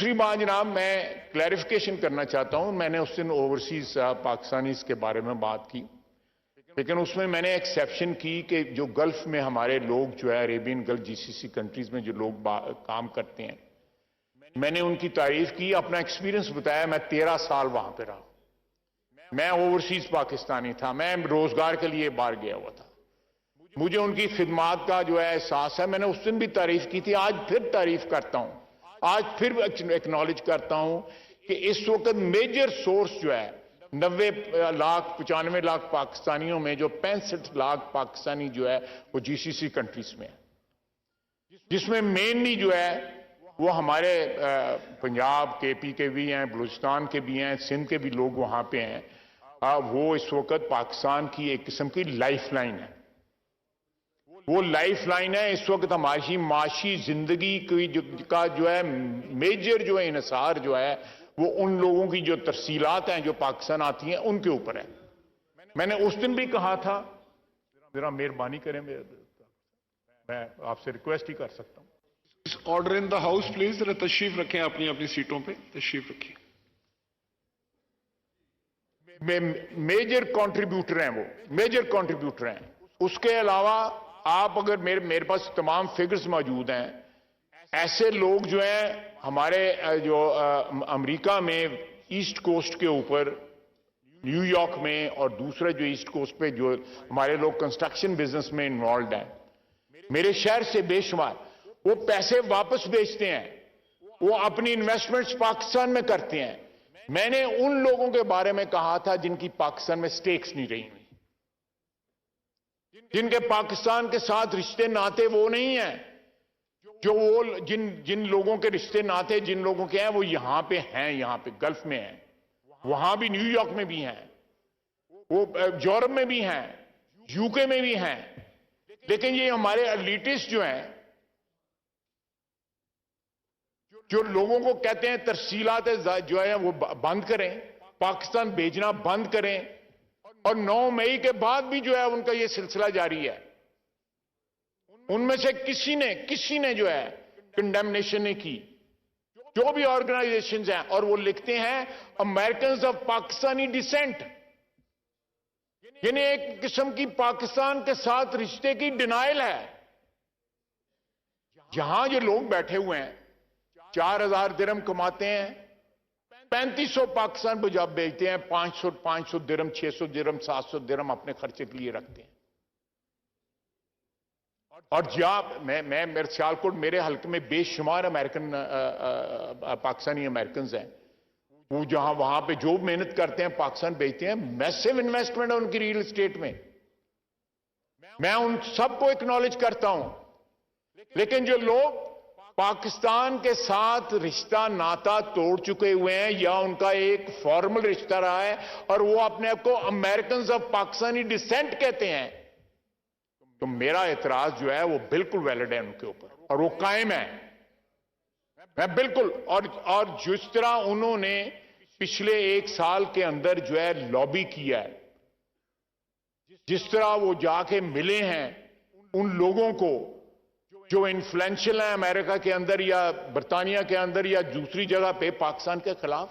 دوسری بات جناب میں کلیریفیکیشن کرنا چاہتا ہوں. میں نے اس دن اوورسیز پاکستانیز کے بارے میں بات کی، لیکن اس میں نے ایکسیپشن کی کہ جو گلف میں ہمارے لوگ جو ہے عربین گلف جی سی سی کنٹریز میں جو لوگ کام کرتے ہیں، میں نے ان کی تعریف کی، اپنا ایکسپیرینس بتایا. میں 13 سال وہاں پہ رہا، میں اوورسیز پاکستانی تھا، میں روزگار کے لیے باہر گیا ہوا تھا. مجھے ان کی خدمات کا جو ہے احساس ہے. میں نے اس دن بھی تعریف کی تھی، آج پھر تعریف کرتا ہوں، آج پھر ایکنالج کرتا ہوں کہ اس وقت میجر سورس جو ہے 90 لاکھ 95 لاکھ پاکستانیوں میں جو 65 لاکھ پاکستانی جو ہے وہ جی سی سی کنٹریز میں ہے، جس میں مینلی جو ہے وہ ہمارے پنجاب کے پی کے بھی ہیں، بلوچستان کے بھی ہیں، سندھ کے بھی لوگ وہاں پہ ہیں. وہ اس وقت پاکستان کی ایک قسم کی لائف لائن ہے. وہ لائف لائن ہے اس وقت ہماری معاشی زندگی کا جو ہے میجر جو ہے انحصار جو ہے وہ ان لوگوں کی جو ترسیلات ہیں جو پاکستان آتی ہیں ان کے اوپر ہے. میں نے اس دن بھی کہا تھا، ذرا مہربانی کریں، میں آپ سے ریکویسٹ ہی کر سکتا ہوں. Order in the house please, ذرا تشریف رکھیں، اپنی اپنی سیٹوں پہ تشریف رکھیں. میجر کنٹریبیوٹر ہیں، وہ میجر کنٹریبیوٹر ہیں. اس کے علاوہ آپ اگر میرے پاس تمام فگرز موجود ہیں، ایسے لوگ جو ہیں ہمارے جو امریکہ میں ایسٹ کوسٹ کے اوپر نیو یارک میں اور دوسرے جو ایسٹ کوسٹ پہ جو ہمارے لوگ کنسٹرکشن بزنس میں انوالوڈ ہیں، میرے شہر سے بے شمار، وہ پیسے واپس بیچتے ہیں، وہ اپنی انویسٹمنٹس پاکستان میں کرتے ہیں. میں نے ان لوگوں کے بارے میں کہا تھا جن کی پاکستان میں سٹیکس نہیں رہی ہوئی، جن کے پاکستان کے ساتھ رشتے ناتے وہ نہیں ہیں، جو وہ جن لوگوں کے رشتے ناتے جن لوگوں کے ہیں وہ یہاں پہ ہیں، یہاں پہ گلف میں ہیں، وہاں بھی نیو یارک میں بھی ہیں، وہ یورپ میں بھی ہیں، یو کے میں بھی ہیں. لیکن یہ ہمارے ایلیٹسٹ جو ہیں، جو لوگوں کو کہتے ہیں ترسیلات جو ہے وہ بند کریں، پاکستان بھیجنا بند کریں، اور 9 مئی کے بعد بھی جو ہے ان کا یہ سلسلہ جاری ہے. ان میں سے کسی نے جو ہے کنڈیمنیشن نہیں کی، جو بھی آرگنائزیشنز ہیں، اور وہ لکھتے ہیں امریکنز آف پاکستانی ڈیسینٹ، یعنی ایک قسم کی پاکستان کے ساتھ رشتے کی ڈینائل ہے. جہاں جو لوگ بیٹھے ہوئے ہیں 4000 درہم کماتے ہیں، 3500 پاکستان جاب بیچتے ہیں، 500 درہم 600 درہم 700 درہم اپنے خرچے کے لیے رکھتے ہیں. اور میں میرے سیالکوٹ میرے حلقے میں بے شمار امریکن پاکستانی امریکنز ہیں، وہ جہاں وہاں پہ جو محنت کرتے ہیں پاکستان بیچتے ہیں. میسو انویسٹمنٹ ہے ان کی ریل اسٹیٹ میں، میں ان سب کو اکنالج کرتا ہوں. لیکن جو لوگ پاکستان کے ساتھ رشتہ ناتا توڑ چکے ہوئے ہیں، یا ان کا ایک فارمل رشتہ رہا ہے اور وہ اپنے آپ کو امریکنز آف پاکستانی ڈیسینٹ کہتے ہیں، تو میرا اعتراض جو ہے وہ بالکل ویلڈ ہے ان کے اوپر، اور وہ قائم ہے. میں بالکل اور جس طرح انہوں نے پچھلے 1 سال کے اندر جو ہے لابی کیا ہے، جس طرح وہ جا کے ملے ہیں ان لوگوں کو جو انفلوئنشل ہیں امریکہ کے اندر یا برطانیہ کے اندر یا دوسری جگہ پہ پاکستان کے خلاف،